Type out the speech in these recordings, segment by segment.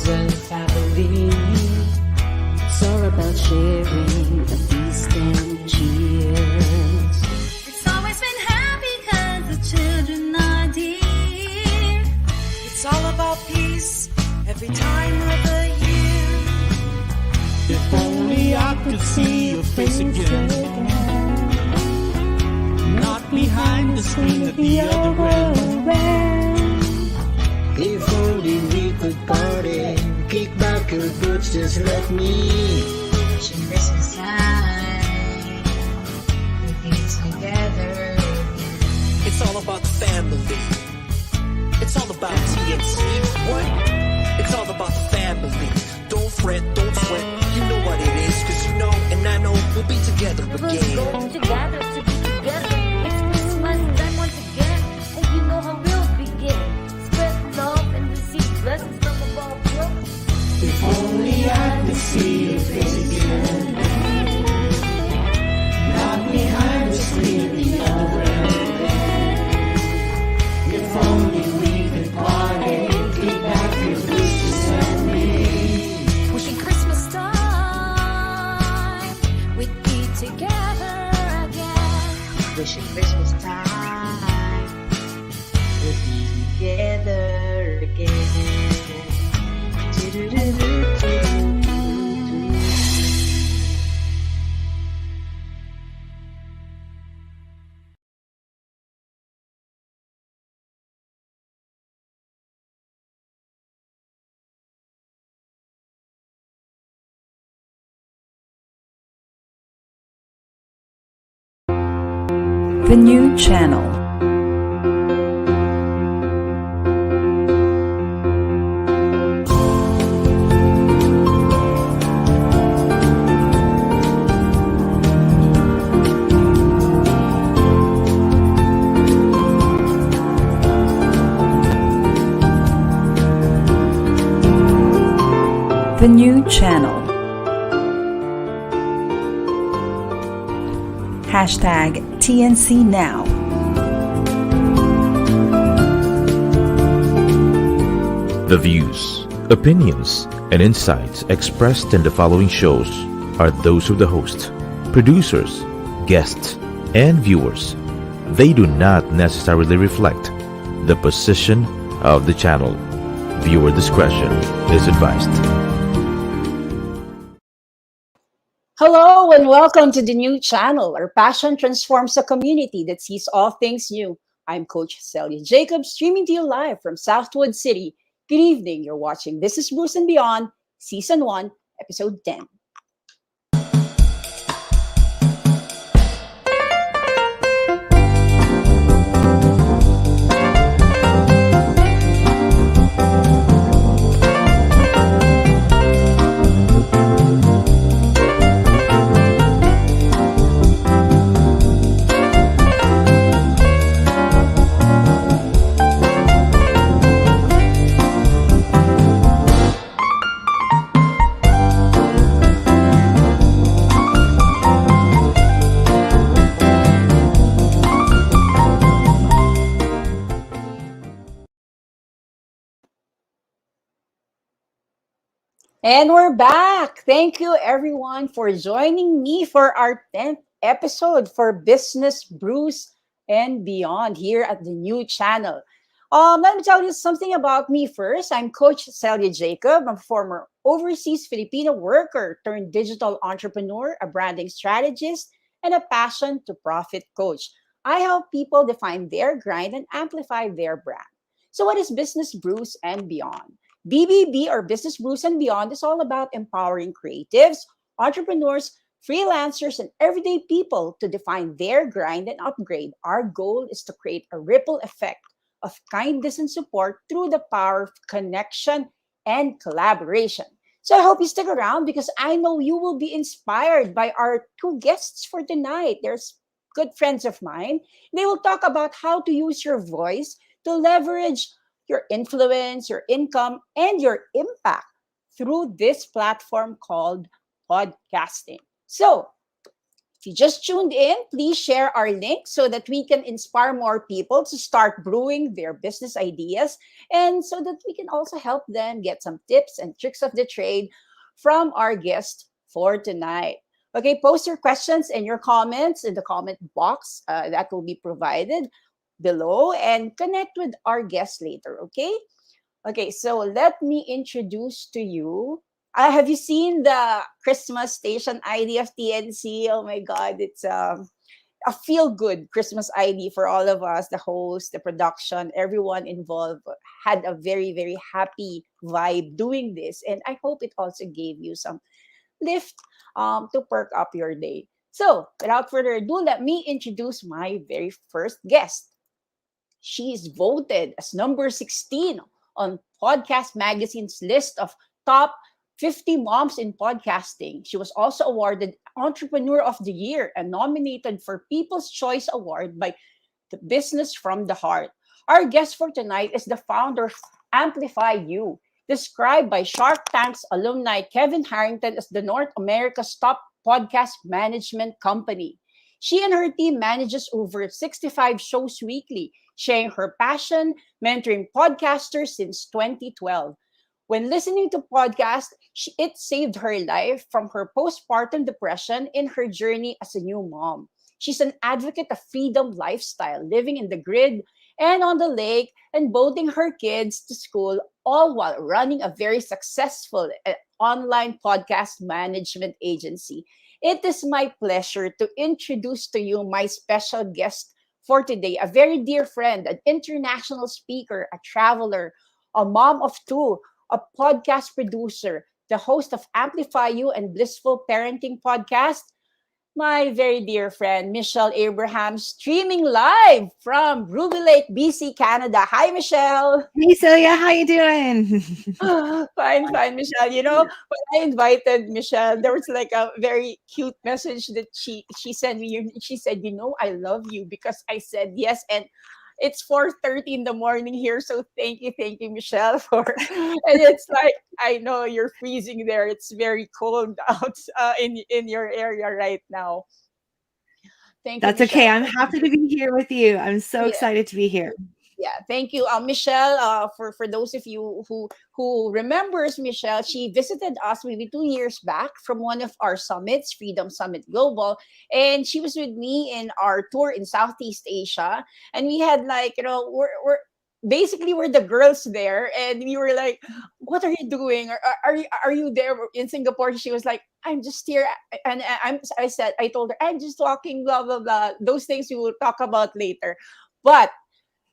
as a family. It's all about sharing a feast and cheers. It's always been happy cause the children are dear. It's all about peace every time of the year. If only I could see your face again, not behind the screen at the other end. If only we could party, kick back your boots, just let me. Wishing Christmas time, we be together again. It's all about the family. It's all about TNC. What? It's all about the family. Don't fret, don't sweat. You know what it is, cause you know and I know we'll be together We'll again. go together to be together. It's Christmas time once again, and you know how we'll begin. Spread love and receive blessings from above. If only I could see your face again, not behind the screen at the other end. If only we could party, kick back your boots, just let me. Wishing Christmas time we'd be together again. Wishing Christmas time we'll be together again. The new channel. The new channel. Hashtag TNC Now. The views, opinions, and insights expressed in the following shows are those of the host, producers, guests, and viewers. They do not necessarily reflect the position of the channel. Viewer discretion is advised. Hello and welcome to the new channel. Our passion transforms a community that sees all things new. I'm Coach Celia Jacob, streaming to you live from Southwood City. Good evening. You're watching This is Brews and Beyond, Season 1, Episode 10. And we're back. Thank you everyone for joining me for our 10th episode for Business Brews and Beyond here at the new channel. Let me tell you something about me first. I'm Coach Celia Jacob. I'm a former overseas Filipino worker turned digital entrepreneur, a branding strategist, and a passion to profit coach. I help people define their grind and amplify their brand. So what is Business Brews and Beyond? BBB or Business Brews and Beyond is all about empowering creatives, entrepreneurs, freelancers, and everyday people to define their grind and upgrade. Our goal is to create a ripple effect of kindness and support through the power of connection and collaboration. So I hope you stick around because I know you will be inspired by our two guests for tonight. There's good friends of mine. They will talk about how to use your voice to leverage your influence, your income, and your impact through this platform called podcasting. So, If you just tuned in, please share our link so that we can inspire more people to start brewing their business ideas and so that we can also help them get some tips and tricks of the trade from our guest for tonight. Okay, post your questions and your comments in the comment box that will be provided below and connect with our guest later, okay? Okay, so let me introduce to you. Have you seen the Christmas station ID of TNC? Oh my God, it's a feel good Christmas ID for all of us, the host, the production, everyone involved had a very, very happy vibe doing this. And I hope it also gave you some lift to perk up your day. So, without further ado, let me introduce my very first guest. She is voted as number 16 on Podcast Magazine's list of top 50 moms in podcasting. She was also awarded Entrepreneur of the Year and nominated for People's Choice Award by the Business from the Heart. Our guest for tonight is the founder of Amplifyou, described by Shark Tank's alumni Kevin Harrington as the North America's top podcast management company. She and her team manages over 65 shows weekly, sharing her passion, mentoring podcasters since 2012. When listening to podcasts, it saved her life from her postpartum depression in her journey as a new mom. She's an advocate of freedom lifestyle, living in the grid and on the lake and boating her kids to school, all while running a very successful online podcast management agency. It is my pleasure to introduce to you my special guest for today, a very dear friend, an international speaker, a traveler, a mom of two, a podcast producer, the host of Amplify You and Blissful Parenting podcast, my very dear friend, Michelle Abraham, streaming live from Ruby Lake, BC, Canada. Hi, Michelle. Hey Celia, how you doing? Fine, fine, Michelle. You know, when I invited Michelle, there was like a very cute message that she sent me. She said, "You know, I love you because I said yes." And it's 4:30 in the morning here, so thank you, Michelle, for. And it's like I know you're freezing there. It's very cold out in your area right now. Thank you, That's okay. Michelle. I'm happy to be here with you. I'm so Yeah. excited to be here. Yeah, thank you, Michelle. For those of you who remembers Michelle, she visited us maybe 2 years back from one of our summits, Freedom Summit Global, and she was with me in our tour in Southeast Asia, and we had like we're basically we're the girls there, and we were like, "What are you doing? Are you there in Singapore?" She was like, "I'm just here," and I told her, "I'm just walking, blah blah blah." Those things we will talk about later, but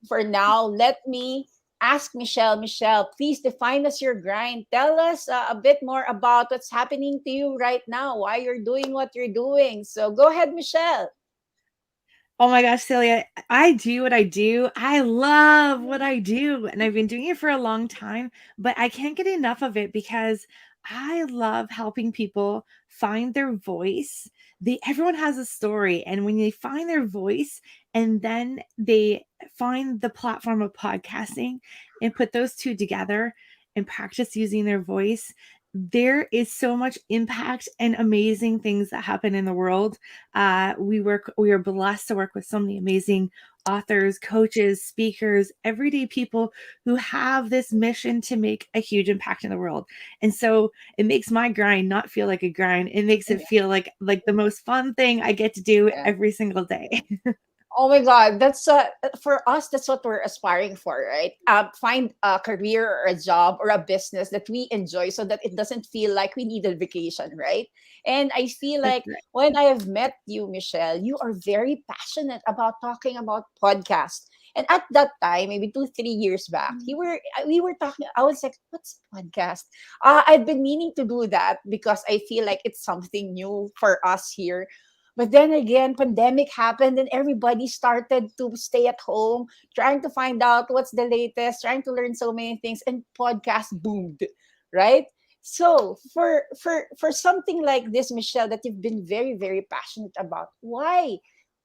for now, let me ask Michelle. Michelle, please define us your grind. Tell us a bit more about what's happening to you right now, why you're doing what you're doing. So go ahead, Michelle. Oh my gosh, Celia, I do what I do. I love what I do. And I've been doing it for a long time, but I can't get enough of it because I love helping people find their voice. Everyone has a story. And when they find their voice and then they find the platform of podcasting and put those two together and practice using their voice, there is so much impact and amazing things that happen in the world. We are blessed to work with so many amazing authors, coaches, speakers, everyday people who have this mission to make a huge impact in the world. And so it makes my grind not feel like a grind. It makes it feel like the most fun thing I get to do Yeah. every single day. Oh my God, that's for us. That's what we're aspiring for, right? Find a career or a job or a business that we enjoy, so that it doesn't feel like we need a vacation, right? And I feel That's like right. when I have met you, Michelle, you are very passionate about talking about podcasts. And at that time, maybe 2, 3 years back, you were we were talking. I was like, "What's podcast?" I've been meaning to do that because I feel like it's something new for us here, but then again, pandemic happened and everybody started to stay at home, trying to find out what's the latest, trying to learn so many things, and podcast boomed, right? So for something like this, Michelle, that you've been very, very passionate about, why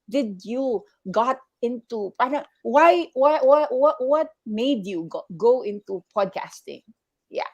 did you got into what made you go into podcasting? Yeah.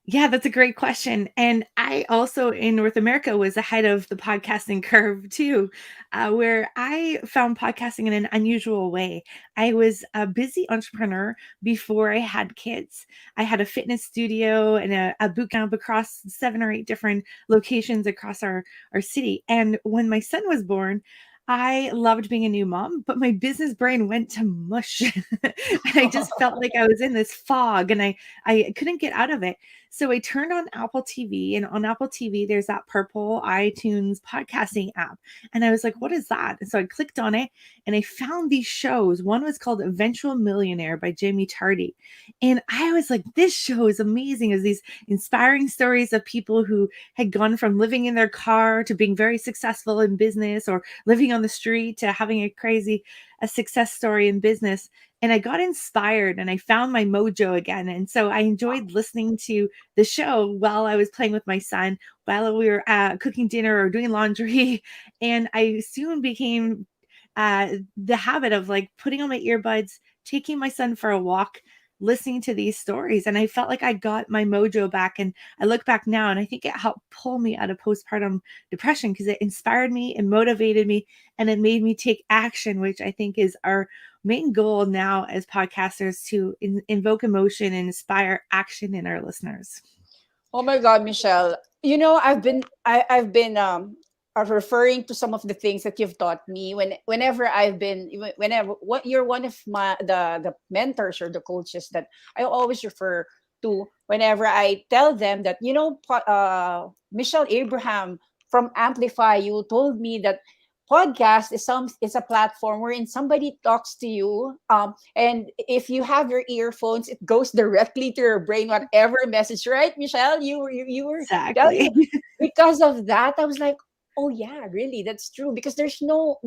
Yeah, that's a great question. And I also in North America was ahead of the podcasting curve too, where I found podcasting in an unusual way. I was a busy entrepreneur before I had kids. I had a fitness studio and a boot camp across 7 or 8 different locations across our city. And when my son was born, I loved being a new mom, but my business brain went to mush. And I just felt like I was in this fog and I couldn't get out of it. So I turned on Apple TV, and on Apple TV, there's that purple iTunes podcasting app. And I was like, what is that? And so I clicked on it and I found these shows. One was called Eventual Millionaire by Jamie Tardy. And I was like, this show is amazing. It's these inspiring stories of people who had gone from living in their car to being very successful in business, or living on the street to having a success story in business. And I got inspired and I found my mojo again. And so I enjoyed listening to the show while I was playing with my son, while we were cooking dinner or doing laundry. And I soon became the habit of like putting on my earbuds, taking my son for a walk, listening to these stories. And I felt like I got my mojo back. And I look back now and I think it helped pull me out of postpartum depression because it inspired me and motivated me, and it made me take action, which I think is our main goal now as podcasters, to invoke emotion and inspire action in our listeners. Oh my God, Michelle. I've been referring to some of the things that you've taught me whenever what you're one of the mentors or the coaches that I always refer to whenever I tell them that Michelle Abraham from Amplifyou told me that podcast is a platform wherein somebody talks to you, and if you have your earphones, it goes directly to your brain, whatever message, right, Michelle? You were telling Exactly. me. Because of that, I was like, oh yeah, really, that's true, because there's no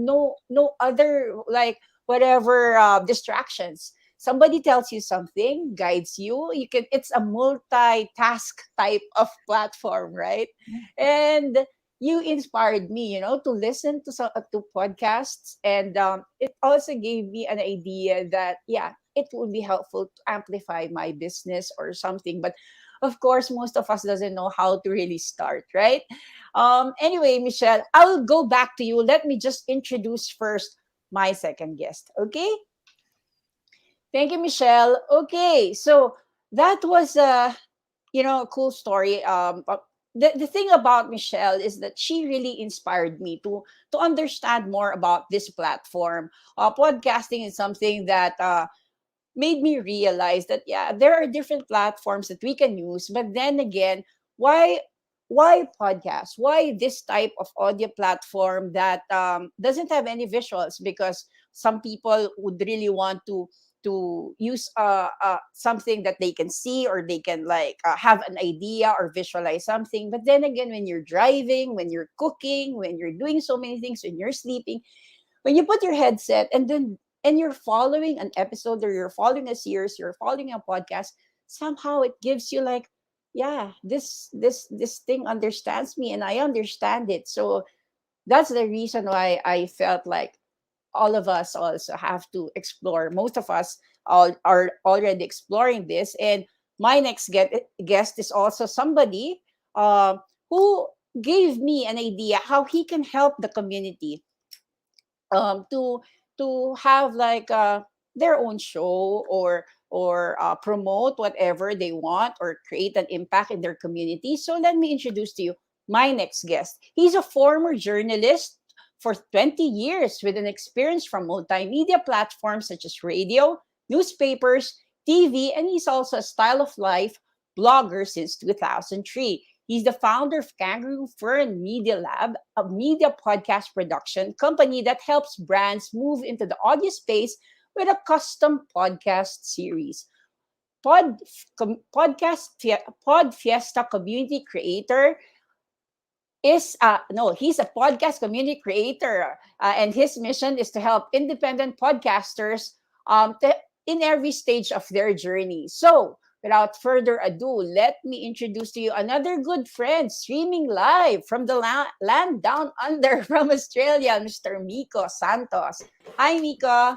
other, like, whatever distractions. Somebody tells you something, guides you, it's a multitask type of platform, right? And you inspired me, to listen to podcasts, and it also gave me an idea that, yeah, it would be helpful to amplify my business or something. But of course, most of us doesn't know how to really start, right? Anyway, Michelle, I'll go back to you. Let me just introduce first my second guest, okay? Thank you, Michelle. Okay, so that was a cool story. But the thing about Michelle is that she really inspired me to understand more about this platform. Podcasting is something that made me realize that, yeah, there are different platforms that we can use, but then again, why podcast? Why this type of audio platform that doesn't have any visuals? Because some people would really want to use something that they can see, or they can, like, have an idea or visualize something. But then again, when you're driving, when you're cooking, when you're doing so many things, when you're sleeping, when you put your headset and you're following an episode, or you're following a series, you're following a podcast, somehow it gives you, like, yeah, this thing understands me and I understand it. So that's the reason why I felt like all of us also have to explore. Most of us all are already exploring this. And my next guest is also somebody who gave me an idea how he can help the community to have, like, their own show, or promote whatever they want, or create an impact in their community. So let me introduce to you my next guest. He's a former journalist for 20 years with an experience from multimedia platforms such as radio, newspapers, TV, and he's also a style of life blogger since 2003. He's the founder of Kangaroofern Media Lab, a media podcast production company that helps brands move into the audio space with a custom podcast series. Pod Fiesta community creator is no he's a podcast community creator, and his mission is to help independent podcasters in every stage of their journey. So without further ado, let me introduce to you another good friend streaming live from the land down under from Australia, Mr. Miko Santos. Hi, Miko.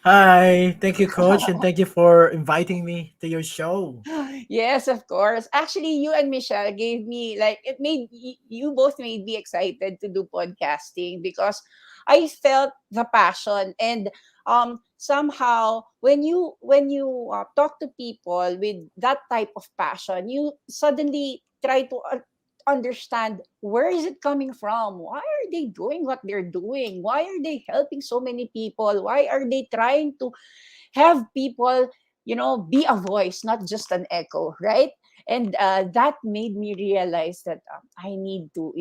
Hi, thank you, Coach, and thank you for inviting me to your show. Yes, of course. Actually, you and Michelle gave me like it made you both made me excited to do podcasting because I felt the passion and somehow when you talk to people with that type of passion, you suddenly try to understand where is it coming from? Why are they doing what they're doing? Why are they helping so many people? Why are they trying to have people, be a voice, not just an echo, right? And that made me realize that I need to,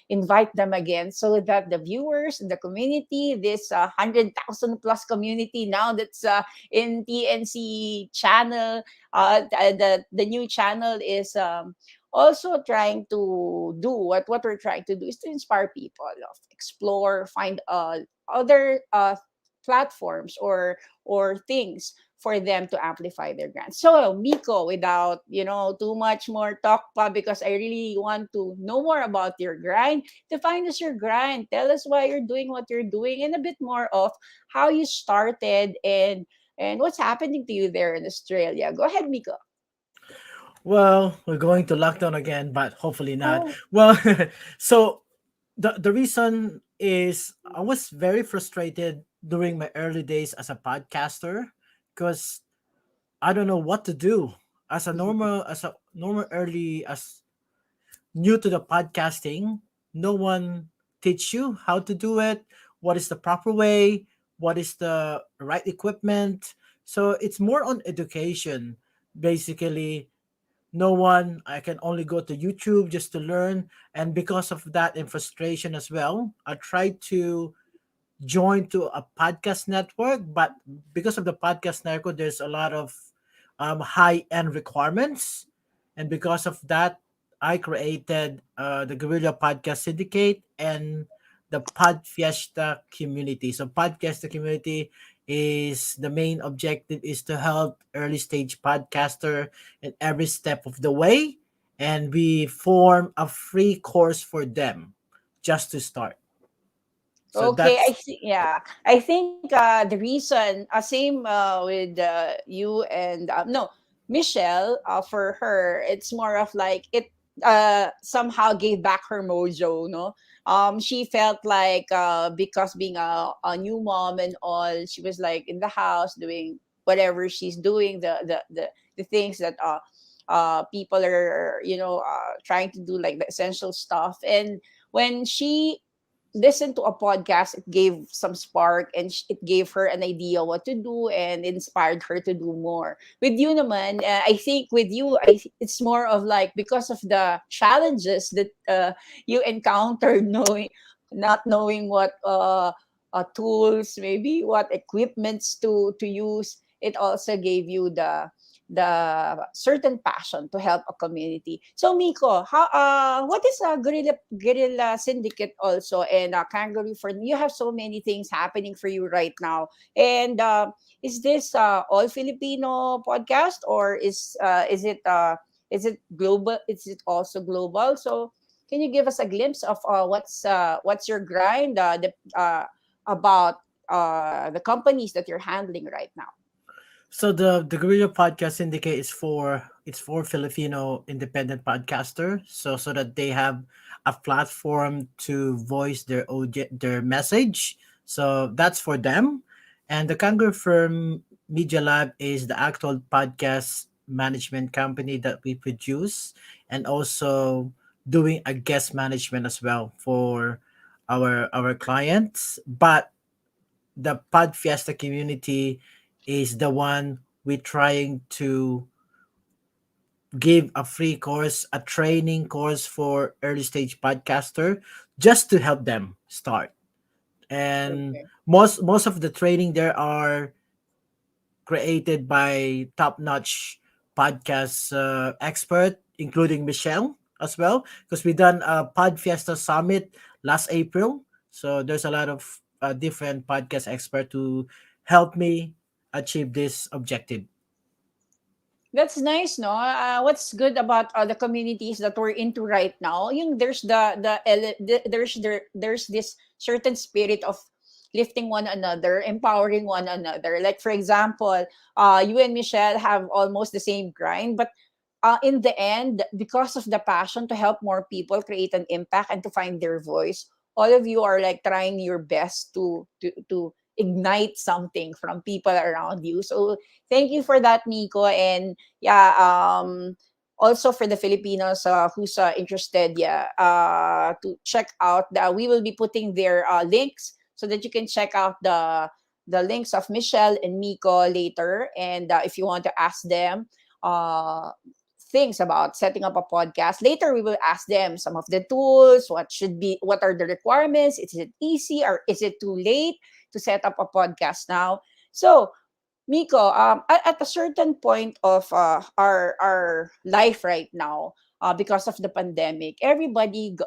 invite them again so that the viewers, the community, this 100,000 plus community now that's in TNC channel, the new channel is also trying to do what we're trying to do is to inspire people, explore, find other platforms or things for them to amplify their grants. So, Miko, without too much more talk pa, because I really want to know more about your grind. Define us your grind. Tell us why you're doing what you're doing, and a bit more of how you started and what's happening to you there in Australia. Go ahead, Miko. Well, we're going to lockdown again, but hopefully not. Oh, Well, so the reason is I was very frustrated during my early days as a podcaster because I don't know what to do as a normal early as new to the podcasting. No one teach you how to do it, what is the proper way, what is the right equipment. So it's more on education. Basically, no one, I can only go to YouTube just to learn. And because of that and frustration as well, I tried to join to a podcast network, but because of the podcast network, there's a lot of high end requirements, and because of that, I created the Guerrilla Podcast Syndicate and the Pod Fiesta community. So, Podcast community is the main objective is to help early stage podcaster in every step of the way, and we form a free course for them just to start. So okay, that's yeah. I think the reason, same with you and no, Michelle. For her, it's more of like it somehow gave back her mojo. No, she felt like because being a new mom and all, she was like in the house doing whatever she's doing, the things that people are trying to do, like the essential stuff. And when she listened to a podcast, it gave some spark and it gave her an idea what to do and inspired her to do more. With you naman, I think with you, it's more of like because of the challenges that you encountered, knowing not knowing what tools, maybe what equipments to use. It also gave you the certain passion to help a community. So Miko, how what is a guerrilla syndicate also, and kangaroo for you have so many things happening for you right now. And is this all Filipino podcast, or is it global? Is it also global? So can you give us a glimpse of what's your grind about the companies that you're handling right now? so the Guerrilla Podcast Syndicate is for Filipino independent podcaster, so that they have a platform to voice their message. So that's for them, and the Kangaroofern Media Lab is the actual podcast management company that we produce, and also doing a guest management as well for our clients. But the Pod Fiesta community is the one we're trying to give a free course, a training course for early stage podcaster just to help them start. And Okay. most of the training there are created by top-notch podcast expert, including Michelle as well, because we done a Pod Fiesta Summit last April. So there's a lot of different podcast expert to help me achieve this objective. That's nice, no? What's good about the communities that we're into right now? Yung there's there's this certain spirit of lifting one another, empowering one another. Like for example, you and Michelle have almost the same grind, but in the end, because of the passion to help more people create an impact and to find their voice, all of you are like trying your best to ignite something from people around you. So thank you for that, Miko. And yeah, also for the Filipinos who's interested, yeah, to check out we will be putting their links so that you can check out the links of Michelle and Miko later. And if you want to ask them uh, things about setting up a podcast, later we will ask them some of the tools, what are the requirements, is it easy or is it too late to set up a podcast now. So Miko, at a certain point of our life right now, because of the pandemic, everything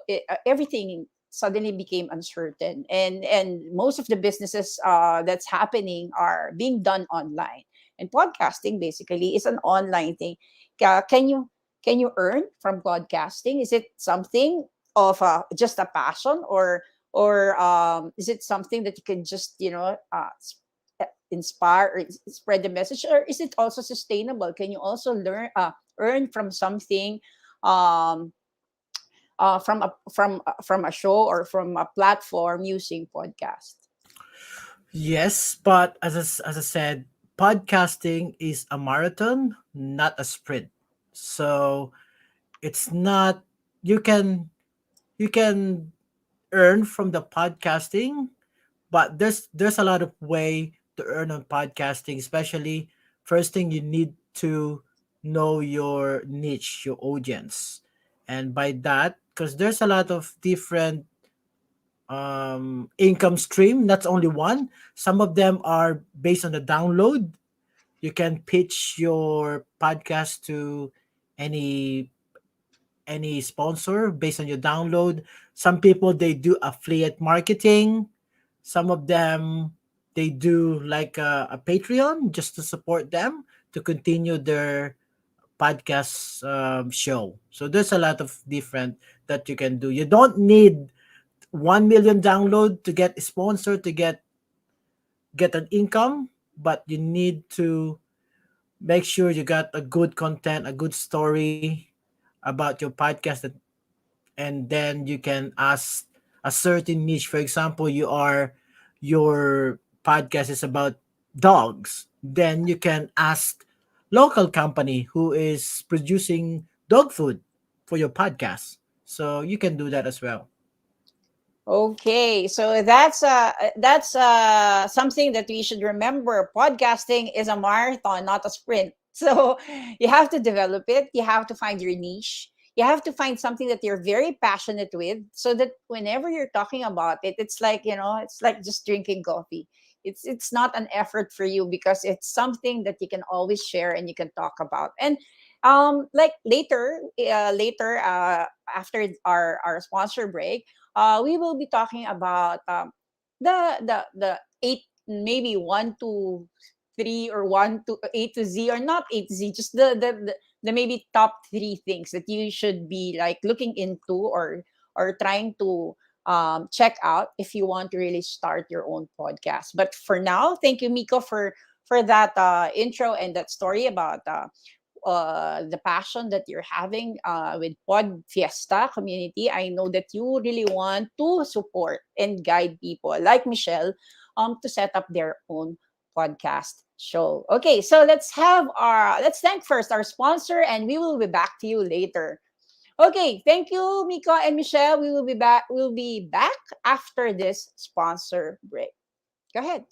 suddenly became uncertain, and most of the businesses that's happening are being done online, and podcasting basically is an online thing. Can you earn from podcasting? Is it something of just a passion, or is it something that you can just inspire or spread the message, or is it also sustainable? Can you also earn from something, um from a show or from a platform using podcast? Yes, but as I said, podcasting is a marathon, not a sprint. So it's not you can you can earn from the podcasting, but there's a lot of way to earn on podcasting. Especially, first thing you need to know your niche, your audience, and by that, because there's a lot of different income stream, not only one. Some of them are based on the download. You can pitch your podcast to any sponsor based on your download. Some people, they do affiliate marketing. Some of them, they do like a Patreon just to support them to continue their podcast show. So there's a lot of different that you can do. You don't need 1 million download to get sponsored, to get an income, but you need to make sure you got a good content, a good story about your podcast, and then you can ask a certain niche. For example, your podcast is about dogs, then you can ask local company who is producing dog food for your podcast. So you can do that as well. Okay, so that's something that we should remember. Podcasting is a marathon, not a sprint. So you have to develop it. You have to find your niche. You have to find something that you're very passionate with, so that whenever you're talking about it, it's like it's like just drinking coffee. It's not an effort for you because it's something that you can always share and you can talk about. And like later after our sponsor break, we will be talking about the eight, maybe 1 to 3, or 1 to 8 to Z, or not 8 to Z, just the maybe top 3 things that you should be like looking into, or trying to check out if you want to really start your own podcast. But for now, thank you, Miko, for that intro and that story about the passion that you're having with Pod Fiesta community. I know that you really want to support and guide people like Michelle to set up their own podcast show. Okay, so let's thank first our sponsor, and we will be back to you later. Okay, thank you, Miko and Michelle. We will be back. We'll be back after this sponsor break. Go ahead.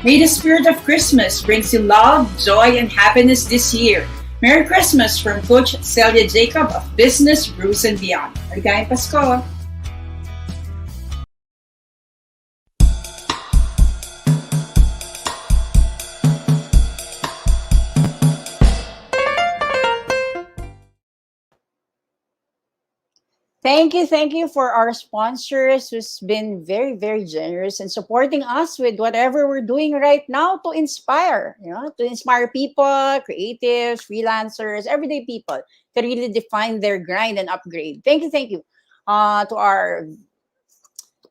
May the spirit of Christmas brings you love, joy, and happiness this year. Merry Christmas from Coach Celia Jacob of Business, Brews, and Beyond. Maligayang Pasko! Thank you for our sponsors who's been very, very generous in supporting us with whatever we're doing right now to inspire, to inspire people, creatives, freelancers, everyday people to really define their grind and upgrade. Thank you to our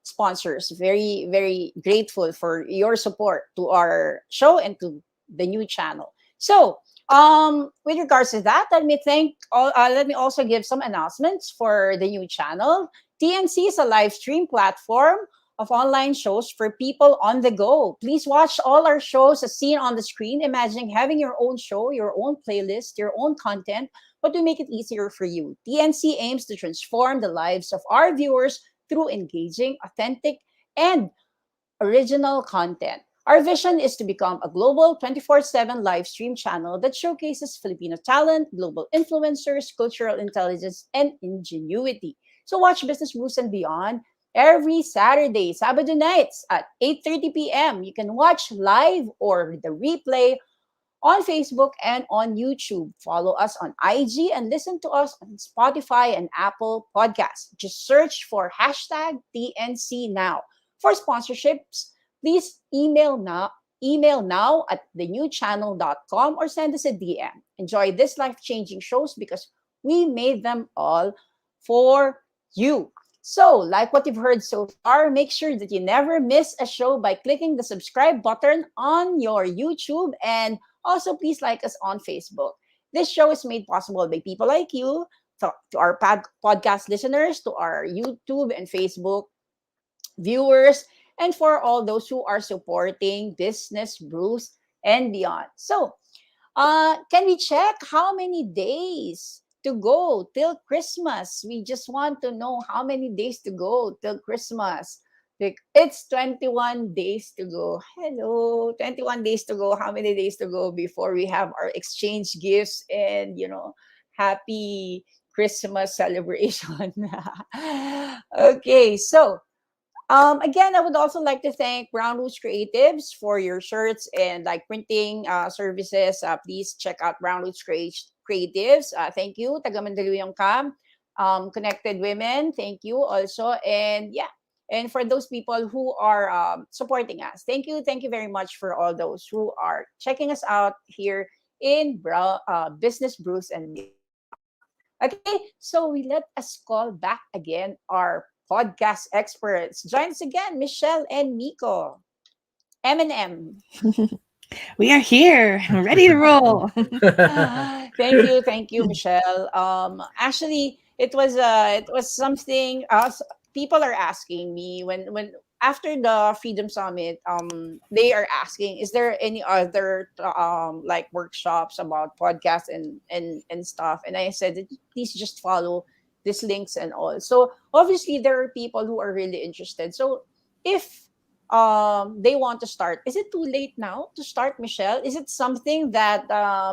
sponsors. Very, very grateful for your support to our show and to the new channel. So, with regards to that, let me also give some announcements for the new channel. TNC is a live stream platform of online shows for people on the go. Please watch all our shows as seen on the screen. Imagine having your own show, your own playlist, your own content, but we make it easier for you. TNC aims to transform the lives of our viewers through engaging, authentic, and original content. Our vision is to become a global 24/7 live stream channel that showcases Filipino talent, global influencers, cultural intelligence, and ingenuity. So watch Business Brews and Beyond every Saturday, Sabado nights at 8:30 p.m. You can watch live or the replay on Facebook and on YouTube. Follow us on IG and listen to us on Spotify and Apple Podcasts. Just search for hashtag TNC Now. For sponsorships, please email now at thenewchannel.com or send us a DM. Enjoy this life-changing shows because we made them all for you. So, like what you've heard so far, make sure that you never miss a show by clicking the subscribe button on your YouTube, and also please like us on Facebook. This show is made possible by people like you, to our podcast listeners, to our YouTube and Facebook viewers, and for all those who are supporting Business Brews and Beyond. So, can we check how many days to go till Christmas? We just want to know how many days to go till Christmas. Like, it's 21 days to go. Hello, 21 days to go. How many days to go before we have our exchange gifts and, happy Christmas celebration? Okay, so again, I would also like to thank Brown Roots Creatives for your shirts and like printing services. Please check out Brown Roots Creatives. Thank you. Taga Mandaluyong Cam. Connected Women. Thank you also. And yeah. And for those people who are supporting us, thank you. Thank you very much for all those who are checking us out here in Business Brews and Beyond. Okay, so we let us call back again our podcast experts. Join us again, Michelle and Miko. M&M. We are here, ready to roll. Thank you, Michelle. Actually, it was something. People are asking me when after the Freedom Summit. They are asking, is there any other like workshops about podcasts and stuff? And I said, please just follow these links and all. So obviously there are people who are really interested. So if they want to start, is it too late now to start, Michelle? Is it something that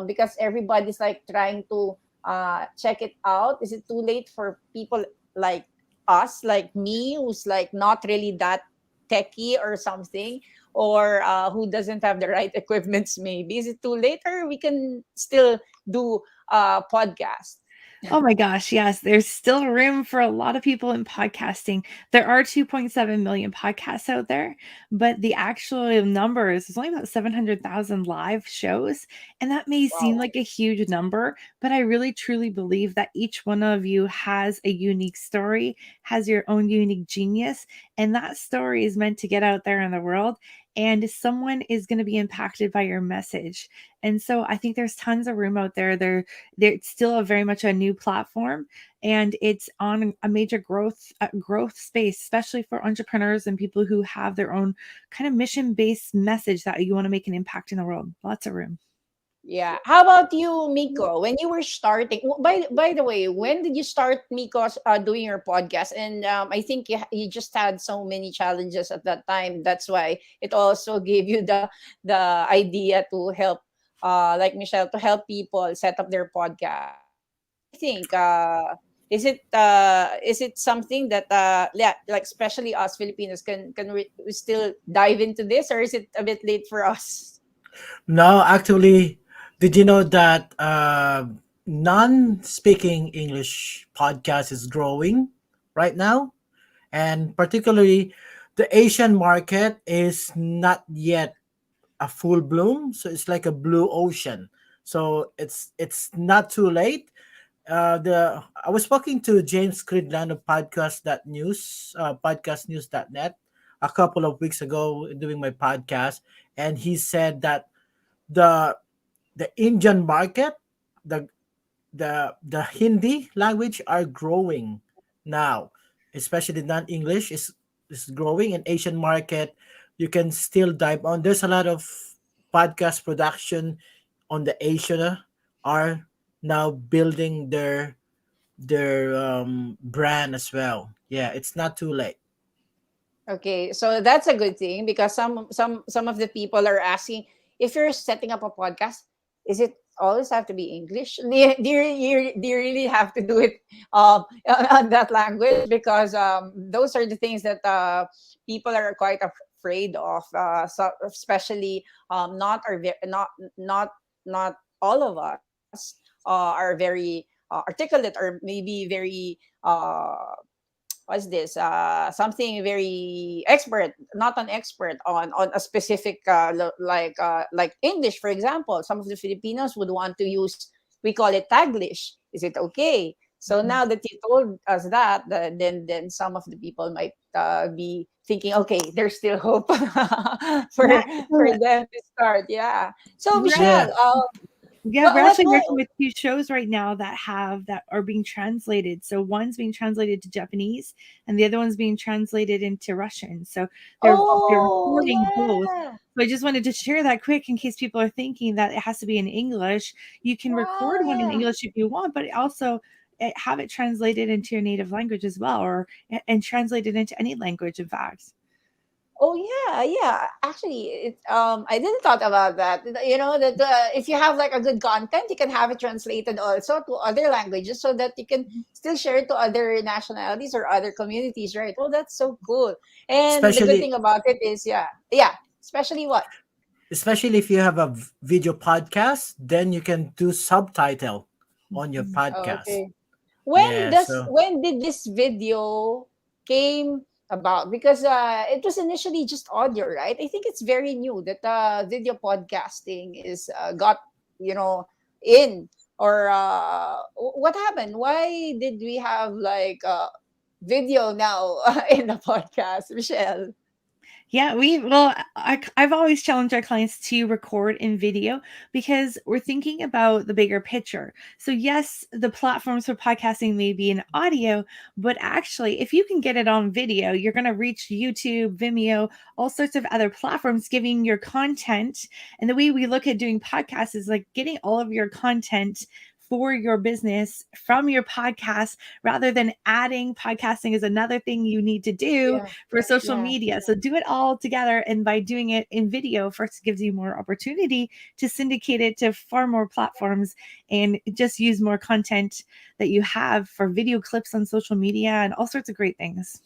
because everybody's like trying to check it out, is it too late for people like us, like me, who's like not really that techie or something, or who doesn't have the right equipments? Maybe is it too late, or we can still do podcast? Oh my gosh, yes. There's still room for a lot of people in podcasting. There are 2.7 million podcasts out there, but the actual numbers is only about 700,000 live shows. And that may seem like a huge number, but I really truly believe that each one of you has a unique story, has your own unique genius, and that story is meant to get out there in the world. And someone is going to be impacted by your message. And so I think there's tons of room out there. It's still very much a new platform, and it's on a major growth space, especially for entrepreneurs and people who have their own kind of mission-based message that you want to make an impact in the world. Lots of room. Yeah. How about you, Miko? When you were starting, by the way, when did you start, Miko, doing your podcast? And I think you just had so many challenges at that time. That's why it also gave you the idea to help, like Michelle, to help people set up their podcast. What do you think? Is it something that yeah, like especially us Filipinos we still dive into this, or is it a bit late for us? No, actually, did you know that non-speaking English podcast is growing right now? And particularly, the Asian market is not yet a full bloom, so it's like a blue ocean. So it's not too late. The I was talking to James Cridland of podcastnews.net a couple of weeks ago doing my podcast, and he said that the the Indian market, the the Hindi language are growing now, especially non-English is growing in Asian market. You can still dive on. There's a lot of podcast production on the Asia are now building their brand as well. Yeah, it's not too late. Okay, so that's a good thing because some of the people are asking if you're setting up a podcast, is it always have to be English? Do you really have to do it on that language? Because those are the things that people are quite afraid of. So especially not all of us are very articulate or maybe very what's this something very expert, not an expert on a specific like English, for example. Some of the Filipinos would want to use, we call it taglish. Is it okay? So Mhm. now that you told us that, then some of the people might be thinking, okay, there's still hope Yeah, for so them to start. Yeah. So we're Michelle, Yeah, Yeah, we're actually working what with two shows right now that are being translated. So one's being translated to Japanese and the other one's being translated into Russian. So they're oh recording both. yeah, So I just wanted to share that quick in case people are thinking that it has to be in English. You can record wow, one in yeah. English if you want, but also have it translated into your native language as well, or and translated into any language, in fact. Oh yeah, yeah. Actually, I didn't thought about that. You know that if you have like a good content, you can have it translated also to other languages, so that you can still share it to other nationalities or other communities, right? Oh, that's so cool. And the good especially thing about it is, yeah, yeah. Especially what? especially if you have a video podcast, then you can do subtitle on your Mhm. podcast. Okay. Yeah, so When did this video came about? Because it was initially just audio, right? I think it's very new that video podcasting is got, you know, in, or what happened? Why did we have like video now in the podcast, Michelle? Yeah, I've always challenged our clients to record in video because we're thinking about the bigger picture. So, yes, the platforms for podcasting may be in audio, but actually, if you can get it on video, you're going to reach YouTube, Vimeo, all sorts of other platforms giving your content. And the way we look at doing podcasts is like getting all of your content for your business from your podcast rather than adding podcasting is another thing you need to do Yeah, for social yeah. media. So do it all together. And by doing it in video, first gives you more opportunity to syndicate it to far more platforms and just use more content that you have for video clips on social media and all sorts of great things.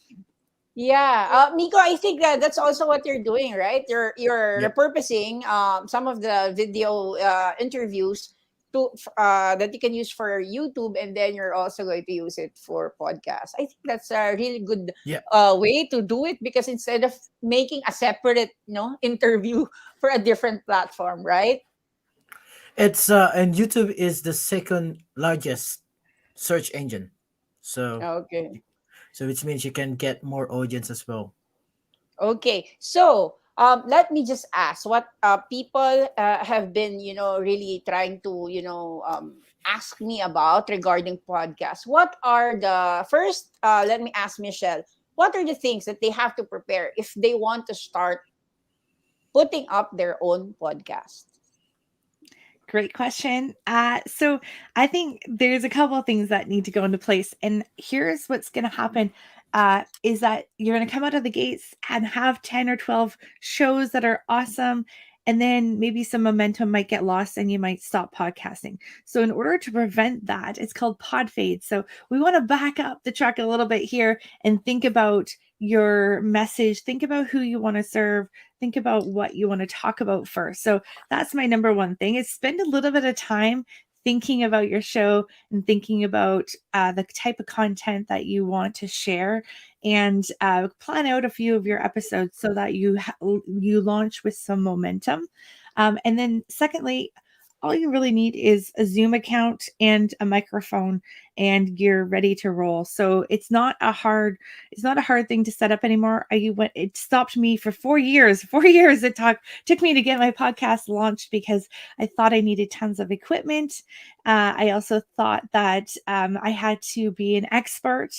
Yeah, Miko, I think that that's also what you're doing, right? You're yep. repurposing some of the video interviews to that you can use for YouTube, and then you're also going to use it for podcasts. I think that's a really good Yeah. way to do it, because instead of making a separate, interview for a different platform, right? It's and YouTube is the second largest search engine. So Okay. so which means you can get more audience as well. Okay, so let me just ask what people have been, really trying to, ask me about regarding podcasts. What are the first? Let me ask Michelle. What are the things that they have to prepare if they want to start putting up their own podcast? Great question. So I think there's a couple of things that need to go into place. And here's what's going to happen is that you're going to come out of the gates and have 10 or 12 shows that are awesome. And then maybe some momentum might get lost and you might stop podcasting. So, in order to prevent that, it's called pod fade. So, we want to back up the truck a little bit here and think about your message, think about who you want to serve, think about what you want to talk about first. So, that's my number one thing is spend a little bit of time thinking about your show and thinking about the type of content that you want to share and plan out a few of your episodes so that you launch with some momentum. And then secondly, all you really need is a Zoom account and a microphone and you're ready to roll. So it's not a hard thing to set up anymore. It stopped me for 4 years. 4 years it took me to get my podcast launched because I thought I needed tons of equipment. I also thought that I had to be an expert.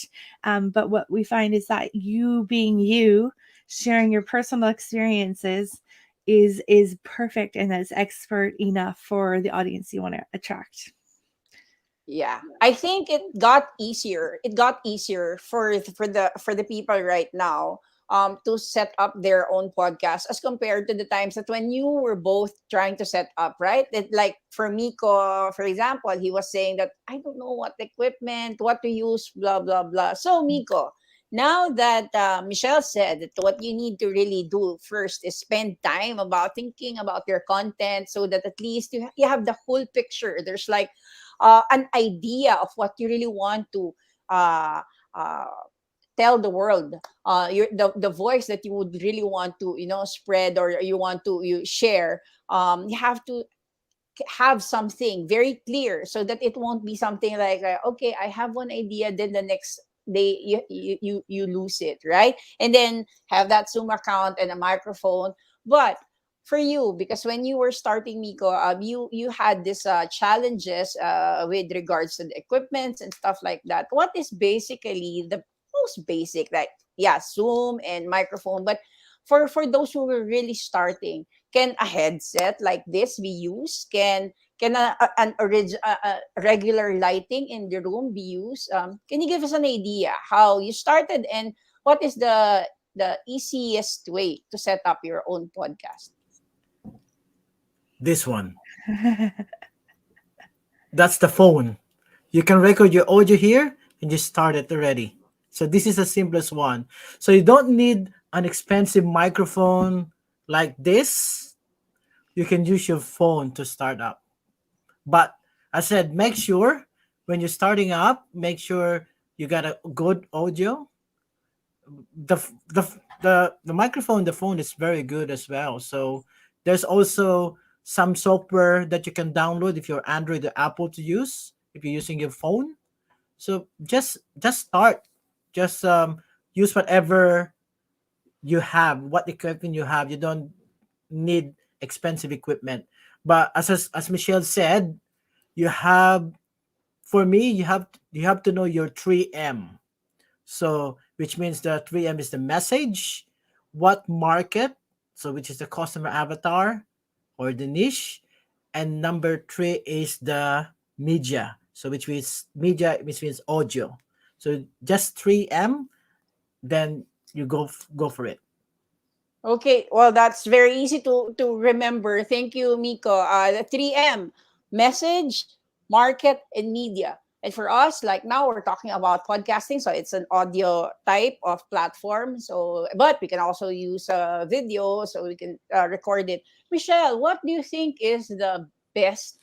But what we find is that you being you, sharing your personal experiences is perfect and is expert enough for the audience you want to attract. Yeah, I think it got easier. It got easier for the people right now to set up their own podcast as compared to the times that when you were both trying to set up, right? Like for Miko, for example, he was saying that I don't know what equipment, what to use, blah blah blah. So Miko, now that Michelle said that what you need to really do first is spend time about thinking about your content so that at least you have the whole picture. There's like an idea of what you really want to uh, uh, tell the world, the voice that you would really want to spread or you want to you share. You have to have something very clear so that it won't be something like okay, I have one idea, then the next day you lose it, right? And then have that Zoom account and a microphone. But for you, because when you were starting, Miko, you had this challenges with regards to the equipments and stuff like that. What is basically the most basic, like yeah, Zoom and microphone, but for those who were really starting, can a headset like this be used? Can a regular lighting in the room be used? Can you give us an idea how you started and what is the easiest way to set up your own podcast? This one. That's the phone. You can record your audio here and just start it already. So this is the simplest one. So you don't need an expensive microphone like this. You can use your phone to start up. But I said, make sure when you're starting up, make sure you got a good audio. The the microphone, the phone is very good as well. So there's also some software that you can download if you're Android or Apple to use if you're using your phone. So just start, just use whatever you have, what equipment you have. You don't need expensive equipment. But as Michelle said, you have for me you have to know your 3M. So which means the 3M is the message, what market, so which is the customer avatar or the niche, and number 3 is the media. So which means media, which means audio. So just 3M, then you go for it. Okay, well, that's very easy to remember. Thank you, Miko. The 3M: message, market, and media. And for us, like now, we're talking about podcasting, so it's an audio type of platform. So, but we can also use video, so we can record it. Michelle, what do you think is the best,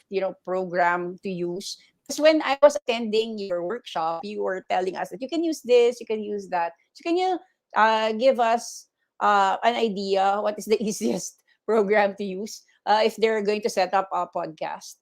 program to use? Because when I was attending your workshop, you were telling us that you can use this, you can use that. So, can you give us an idea what is the easiest program to use if they're going to set up a podcast?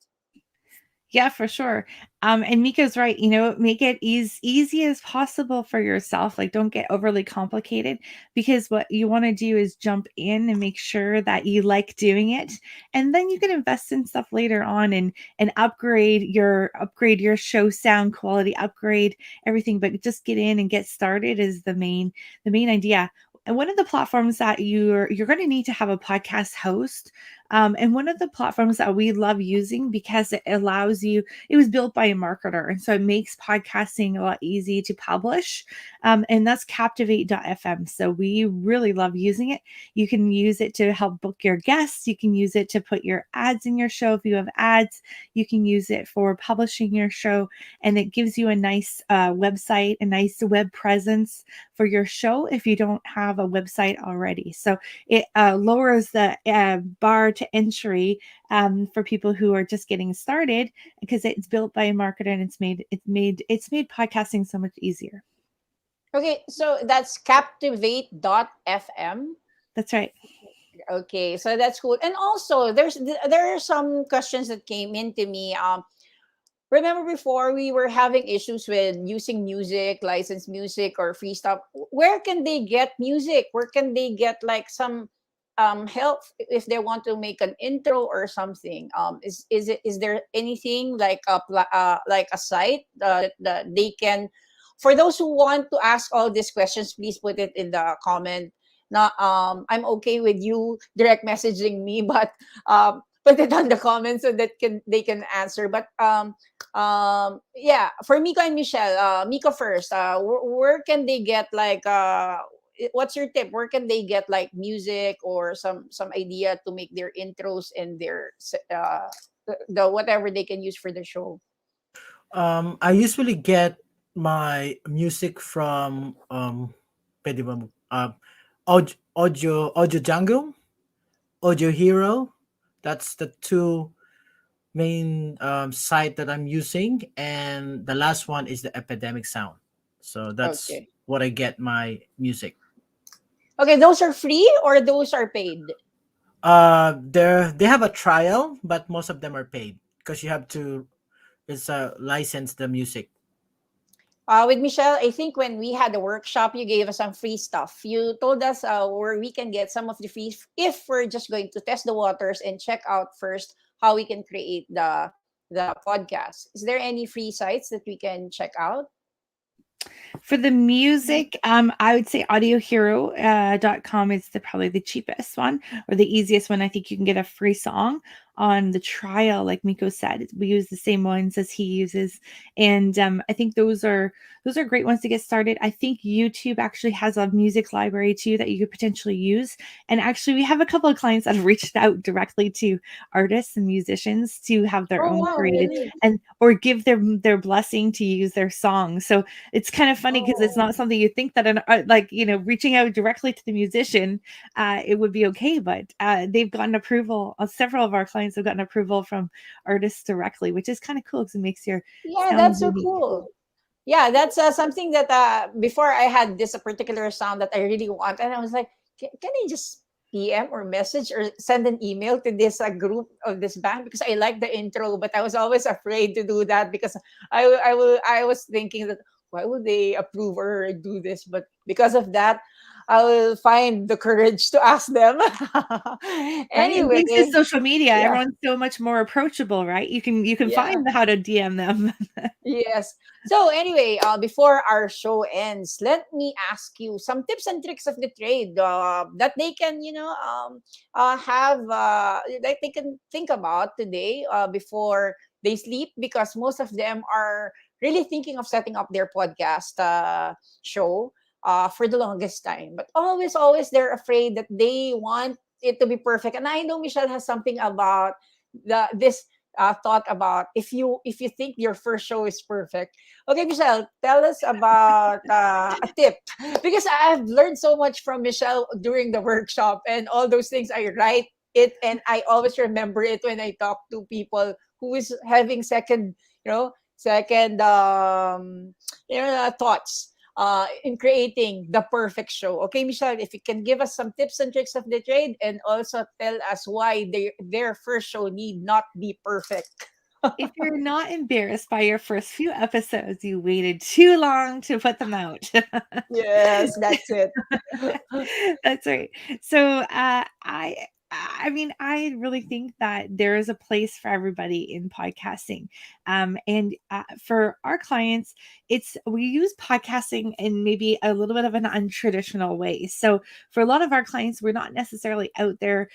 Yeah, for sure. And Mika's right. Make it easy as possible for yourself. Like, don't get overly complicated because what you want to do is jump in and make sure that you like doing it, and then you can invest in stuff later on and upgrade your show sound quality, upgrade everything. But just get in and get started is the main idea. And one of the platforms that you're going to need to have a podcast host And one of the platforms that we love using because it allows you, it was built by a marketer. And so it makes podcasting a lot easy to publish. And that's captivate.fm. So we really love using it. You can use it to help book your guests. You can use it to put your ads in your show. If you have ads, you can use it for publishing your show. And it gives you a nice website, a nice web presence for your show if you don't have a website already. So it lowers the bar to entry for people who are just getting started because it's built by a marketer and it's made podcasting so much easier. Okay, so that's captivate.fm. That's right. Okay, so that's cool. And also, there are some questions that came into me. Remember before we were having issues with using music, licensed music or free stuff. Where can they get music? Where can they get like some help if they want to make an intro or something? Is there anything like like a site that they can, for those who want to ask all these questions, please put it in the comment. Not I'm okay with you direct messaging me, but put it on the comments so that they can answer. But yeah, for Miko and Michelle, Miko first. Where can they get like what's your tip? Where can they get like music or some idea to make their intros and their the whatever they can use for the show? I usually get my music from pwede ba Audio Jungle, Audio Hero. That's the two main site that I'm using, and the last one is the Epidemic Sound. So that's Okay. what I get my music. Okay, those are free or those are paid? They have a trial, but most of them are paid because you have to license the music. With Michelle, I think when we had the workshop, you gave us some free stuff. You told us where we can get some of the free if we're just going to test the waters and check out first how we can create the podcast. Is there any free sites that we can check out? For the music, I would say audiohero.com is probably the cheapest one or the easiest one. I think you can get a free song on the trial, like Miko said. We use the same ones as he uses, and I think those are great ones to get started. I think YouTube actually has a music library too that you could potentially use. And actually, we have a couple of clients that have reached out directly to artists and musicians to have their Oh own wow, created really? and or give their blessing to use their song. So it's kind of funny because it's Oh. not something you think that an like reaching out directly to the musician it would be okay, but they've gotten approval. Several of our clients have gotten approval from artists directly, which is kind of cool because it makes your Yeah, sound that's so unique. cool. Yeah, that's something that before I had this a particular sound that I really want, and I was like, can I just PM or message or send an email to this group of this band because I like the intro, but I was always afraid to do that because I was thinking that why would they approve or do this, but because of that, I will find the courage to ask them. Right, and Anyway, thanks to social media, yeah. everyone's so much more approachable, right? You can Yeah. find how to DM them. Yes. So anyway, before our show ends, let me ask you some tips and tricks of the trade that they can, have, that they can think about today before they sleep, because most of them are really thinking of setting up their podcast show for the longest time. But always, they're afraid that they want it to be perfect. And I know Michelle has something about this thought about if you think your first show is perfect. Okay, Michelle, tell us about a tip because I've learned so much from Michelle during the workshop and all those things. I write it and I always remember it when I talk to people who is having second thoughts in creating the perfect show. Okay, Michelle, if you can give us some tips and tricks of the trade and also tell us why their first show need not be perfect. If you're not embarrassed by your first few episodes, you waited too long to put them out. Yes, that's it. That's right. So I mean, I really think that there is a place for everybody in podcasting. And for our clients, we use podcasting in maybe a little bit of an untraditional way. So for a lot of our clients, we're not necessarily out there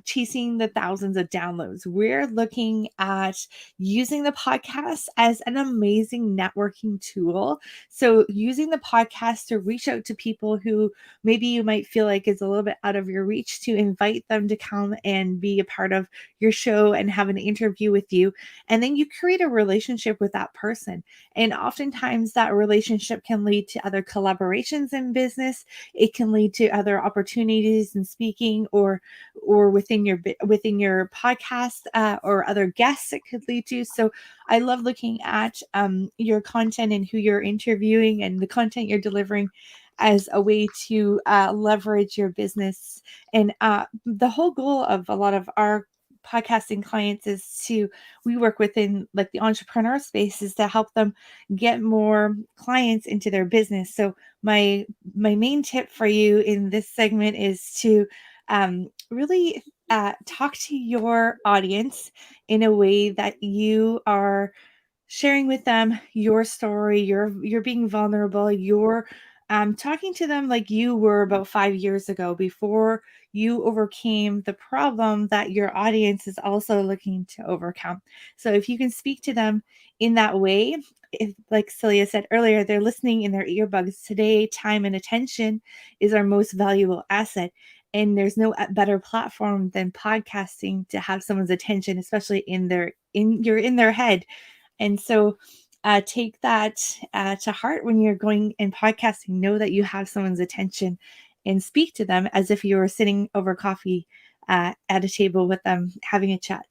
chasing the thousands of downloads. We're looking at using the podcast as an amazing networking tool. So, using the podcast to reach out to people who maybe you might feel like is a little bit out of your reach, to invite them to come and be a part of your show and have an interview with you. And then you create a relationship with that person. And oftentimes that relationship can lead to other collaborations in business. It can lead to other opportunities in speaking, or within your podcast, or other guests it could lead to. So I love looking at your content and who you're interviewing and the content you're delivering as a way to leverage your business. And the whole goal of a lot of our podcasting clients is to, we work within like the entrepreneur space, is to help them get more clients into their business. So my main tip for you in this segment is to really talk to your audience in a way that you are sharing with them your story. You're being vulnerable. You're talking to them like you were about 5 years ago, before you overcame the problem that your audience is also looking to overcome. So if you can speak to them in that way, if, like Celia said earlier, they're listening in their earbuds today, time and attention is our most valuable asset. And there's no better platform than podcasting to have someone's attention, especially in their head. And so take that to heart when you're going and podcasting. Know that you have someone's attention and speak to them as if you were sitting over coffee at a table with them having a chat.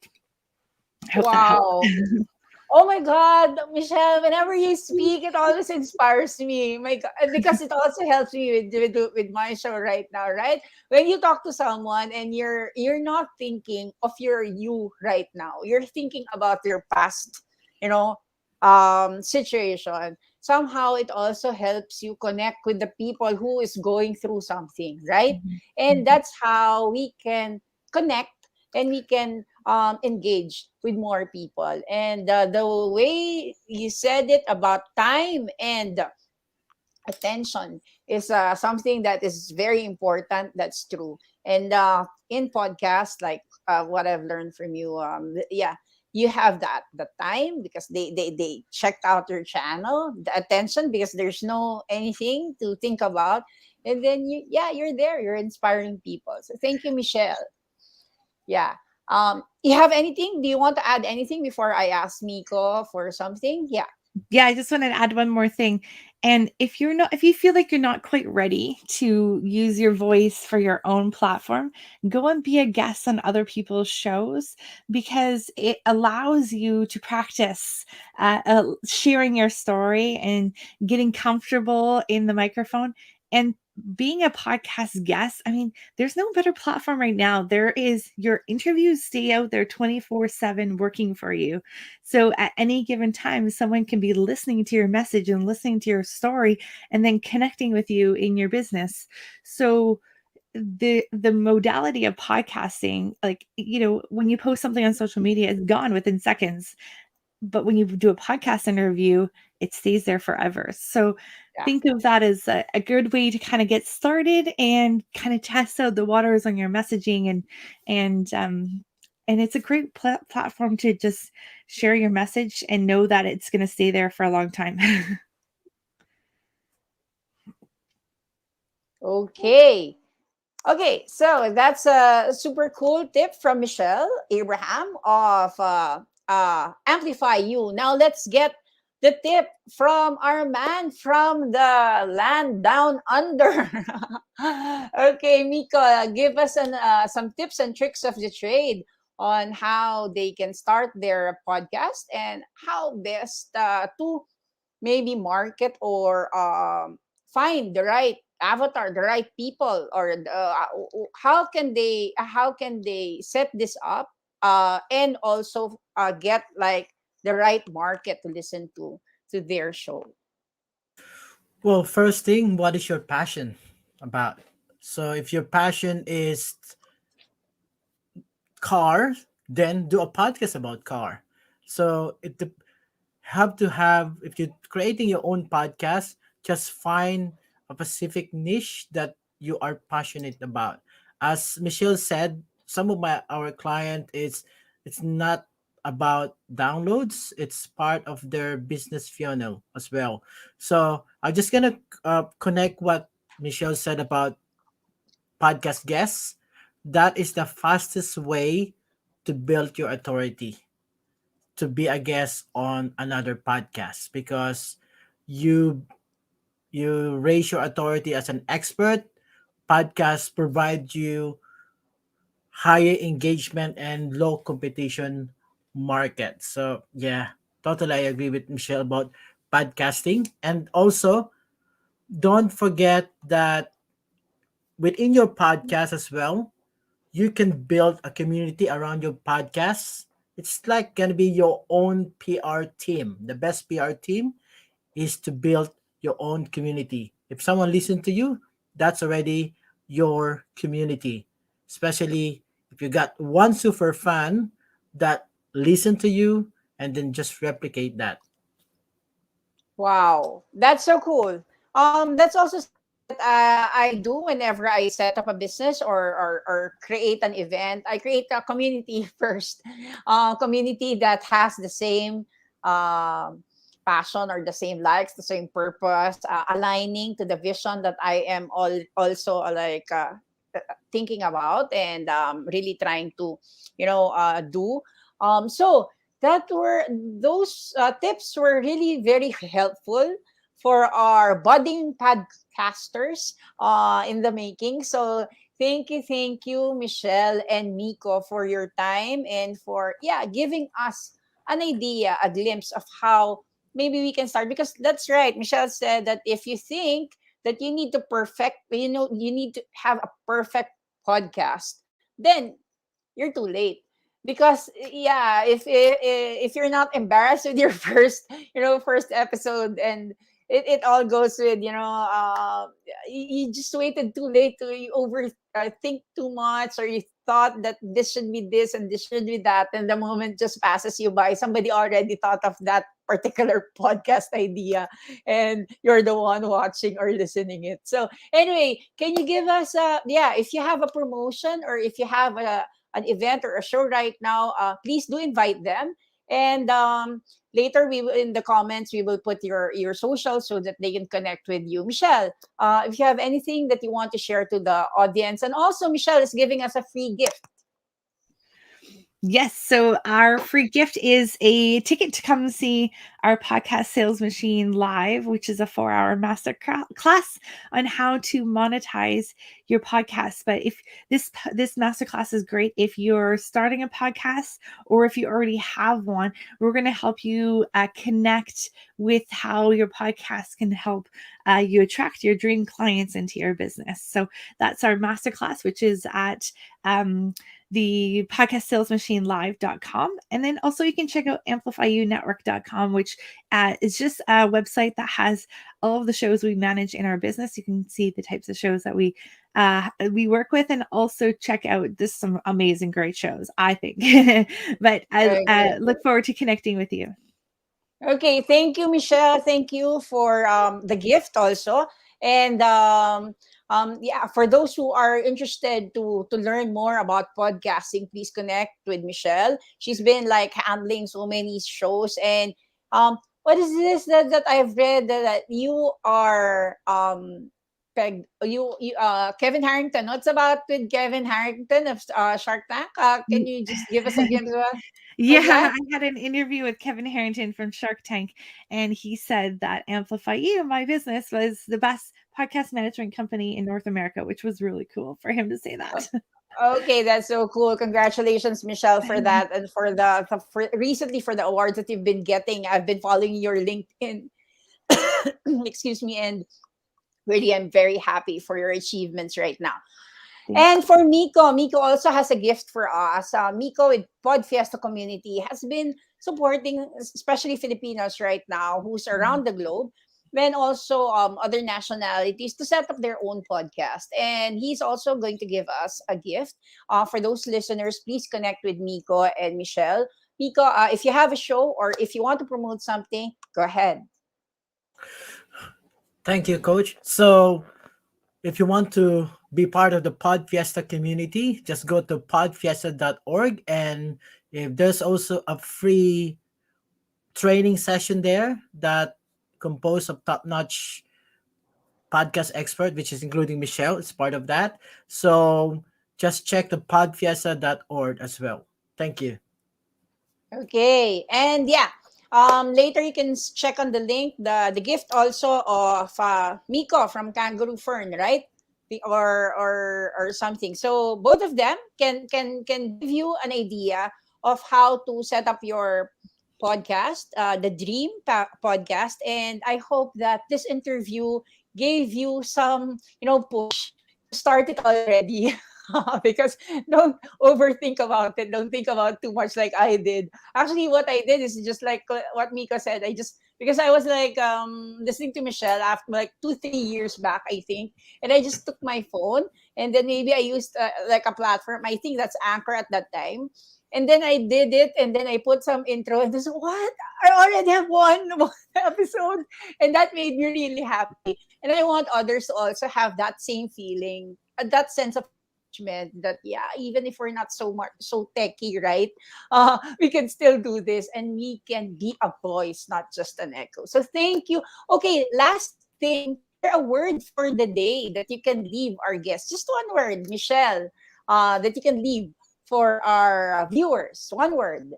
I hope that helps. Wow. Oh my God, Michelle, whenever you speak, it always inspires me. My God, because it also helps me with my show right now, right? When you talk to someone and you're not thinking of your you right now, you're thinking about your past, you know, situation. Somehow it also helps you connect with the people who is going through something, right? And that's how we can connect and we can engage with more people. And the way you said it about time and attention is something that is very important. That's true. And in podcasts, like what I've learned from you, yeah, you have that the time because they checked out your channel, the attention because there's no anything to think about, and then you're there, you're inspiring people. So thank you, Michelle. Yeah. You have anything? Do you want to add anything before I ask Miko for something? Yeah. Yeah, I just wanted to add one more thing. And if you feel like you're not quite ready to use your voice for your own platform, go and be a guest on other people's shows, because it allows you to practice sharing your story and getting comfortable in the microphone. And being a podcast guest, I mean, there's no better platform right now. There is, your interviews stay out there 24/7 working for you. So at any given time, someone can be listening to your message and listening to your story and then connecting with you in your business. So the modality of podcasting, like, when you post something on social media, it's gone within seconds. But when you do a podcast interview, it stays there forever. So Yeah. think of that as a good way to kind of get started and kind of test out the waters on your messaging, and it's a great platform to just share your message and know that it's going to stay there for a long time. Okay. Okay, so that's a super cool tip from Michelle Abraham of Amplifyou. Now let's get the tip from our man from the land down under. Okay, Miko, give us some tips and tricks of the trade on how they can start their podcast and how best to maybe market or find the right avatar, the right people, or how can they set this up and also get like the right market to listen to their show. Well, first thing, what is your passion about? So if your passion is car, then do a podcast about car. So have to have, if you're creating your own podcast, just find a specific niche that you are passionate about. As Michelle said, some of my our client, it's not about downloads, it's part of their business funnel as well. So I'm just gonna connect what Michelle said about podcast guests. That is the fastest way to build your authority, to be a guest on another podcast, because you you raise your authority as an expert. Podcasts provide you higher engagement and low competition market. So yeah, totally I agree with Michelle about podcasting. And also, don't forget that within your podcast as well, you can build a community around your podcast. It's like gonna be your own PR team. The best PR team is to build your own community. If someone listens to you, that's already your community. Especially if you got one super fan that listen to you and then just replicate that. Wow, that's so cool. That's also something that I do whenever I set up a business, or create an event. I create a community first, community that has the same um, passion, or the same likes, the same purpose, aligning to the vision that I am also thinking about, and really trying to, do. So that were those tips were really very helpful for our budding podcasters in the making. So thank you, Michelle and Miko, for your time, and for, yeah, giving us an idea, a glimpse of how maybe we can start. Because that's right, Michelle said that if you think that you need to perfect, you need to have a perfect podcast, then you're too late. Because, yeah, if you're not embarrassed with your first episode, and it all goes with, you just waited too late, to you over think too much, or you thought that this should be this and this should be that, and the moment just passes you by, somebody already thought of that particular podcast idea, and you're the one watching or listening it. So anyway, can you give us yeah, if you have a promotion, or if you have an event or a show right now, please do invite them. And later, we will, in the comments, we will put your social, so that they can connect with you. Michelle, if you have anything that you want to share to the audience, and also Michelle is giving us a free gift. Yes. So our free gift is a ticket to come see our podcast sales machine live, which is a 4-hour master class on how to monetize your podcast. But if this master class is great if you're starting a podcast, or if you already have one, we're going to help you connect with how your podcast can help you attract your dream clients into your business. So that's our master class, which is at the podcastsalesmachinelive.com. And then also you can check out amplifyounetwork.com, which is just a website that has all of the shows we manage in our business. You can see the types of shows that we work with, and also check out this some amazing, great shows, I think. But I Okay. look forward to connecting with you. Okay, thank you, Michelle. Thank you for the gift also. And yeah, for those who are interested to learn more about podcasting, please connect with Michelle. She's been like handling so many shows. And what is this that I've read, that you are Kevin Harrington? What's about with Kevin Harrington of Shark Tank? Can you just give us a glimpse of what's Yeah, that? I had an interview with Kevin Harrington from Shark Tank, and he said that Amplifyou, my business, was the best podcast management company in North America, which was really cool for him to say that. Okay, that's so cool. Congratulations, Michelle, for that, and for recently for the awards that you've been getting. I've been following your LinkedIn. Excuse me, and really, I'm very happy for your achievements right now. Thank And for Miko, Miko also has a gift for us. Miko with Podfiesta community has been supporting, especially Filipinos right now, who's you. around the globe, then also other nationalities, to set up their own podcast. And he's also going to give us a gift. For those listeners, please connect with Miko and Michelle. Miko, if you have a show, or if you want to promote something, go ahead. Thank you, Coach. So if you want to be part of the Pod Fiesta community, just go to podfiesta.org, and if there's also a free training session there that composed of top-notch podcast expert, which is including Michelle, is part of that. So just check the podfiesta.org as well. Thank you. Okay, and yeah, later you can check on the link, the gift also of Miko from Kangaroo Fern, right? Or something. So both of them can give you an idea of how to set up your podcast, the Dream podcast, and I hope that this interview gave you some, push to start it already. Because don't overthink about it. Don't think about too much like I did. Actually, what I did is just like what Mika said. I just because I was like listening to Michelle after like 2-3 years back, I think, and I just took my phone and then maybe I used like a platform. I think that's Anchor at that time. And then I did it, and then I put some intro, and this what I already have one episode, and that made me really happy. And I want others to also have that same feeling, that sense of accomplishment. That yeah, even if we're not so techy, right? We can still do this, and we can be a voice, not just an echo. So thank you. Okay, last thing, share a word for the day that you can leave our guests. Just one word, Michelle, that you can leave for our viewers. One word.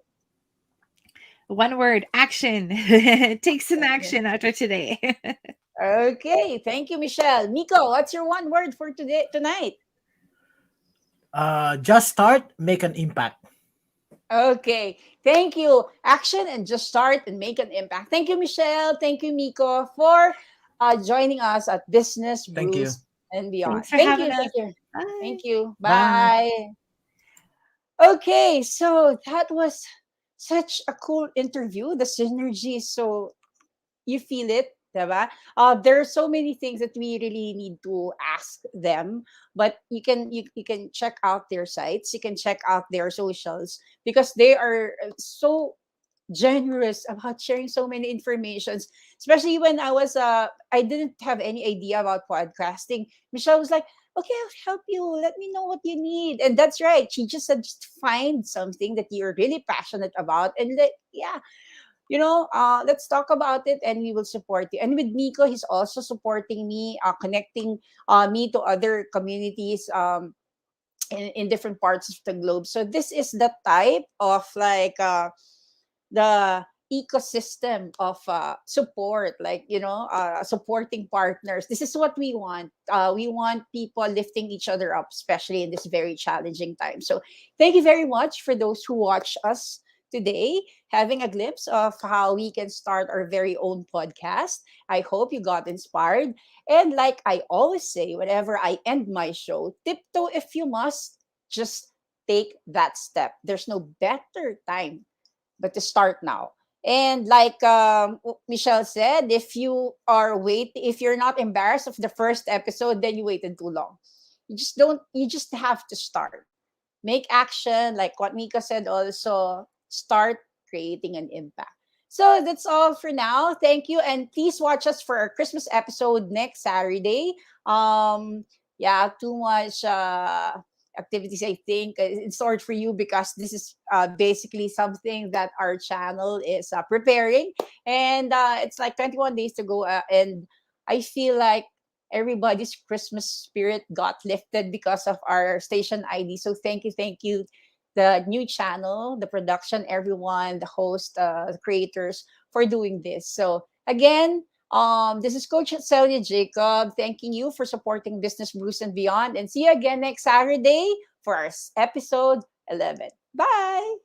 One word, action. Take some action after today. Okay, thank you, Michelle. Miko, what's your one word for today tonight? Just start, make an impact. Okay, thank you. Action and just start and make an impact. Thank you, Michelle. Thank you, Miko, for joining us at Business Thank you. Brews and Beyond. Thanks for Thank having you. us. Thank you. Bye. Thank you. Bye. Bye. Okay, so that was such a cool interview. The synergy is so you feel it, diba? There are so many things that we really need to ask them, but you can check out their sites, you can check out their socials because they are so generous about sharing so many informations. Especially when I didn't have any idea about podcasting. Michelle was like, "Okay, I'll help you. Let me know what you need." And that's right. She just said, just find something that you're really passionate about, and yeah, let's talk about it and we will support you. And with Miko, he's also supporting me, connecting me to other communities in different parts of the globe. So this is the type of like the ecosystem of support, like, supporting partners. This is what we want. We want people lifting each other up, especially in this very challenging time. So thank you very much for those who watch us today, having a glimpse of how we can start our very own podcast. I hope you got inspired. And like I always say, whenever I end my show, tiptoe if you must, just take that step. There's no better time but to start now. And like Michelle said, if you're not embarrassed of the first episode, then you waited too long. You just have to start. Make action, like what Mika said also, start creating an impact. So that's all for now. Thank you. And please watch us for our Christmas episode next Saturday. Yeah, too much activities, I think, in store for you because this is basically something that our channel is preparing. And it's like 21 days to go. And I feel like everybody's Christmas spirit got lifted because of our station ID. So thank you, the new channel, the production, everyone, the host, the creators for doing this. So again, this is Coach Celia Jacob, thanking you for supporting Business Brews and Beyond. And see you again next Saturday for our episode 11. Bye.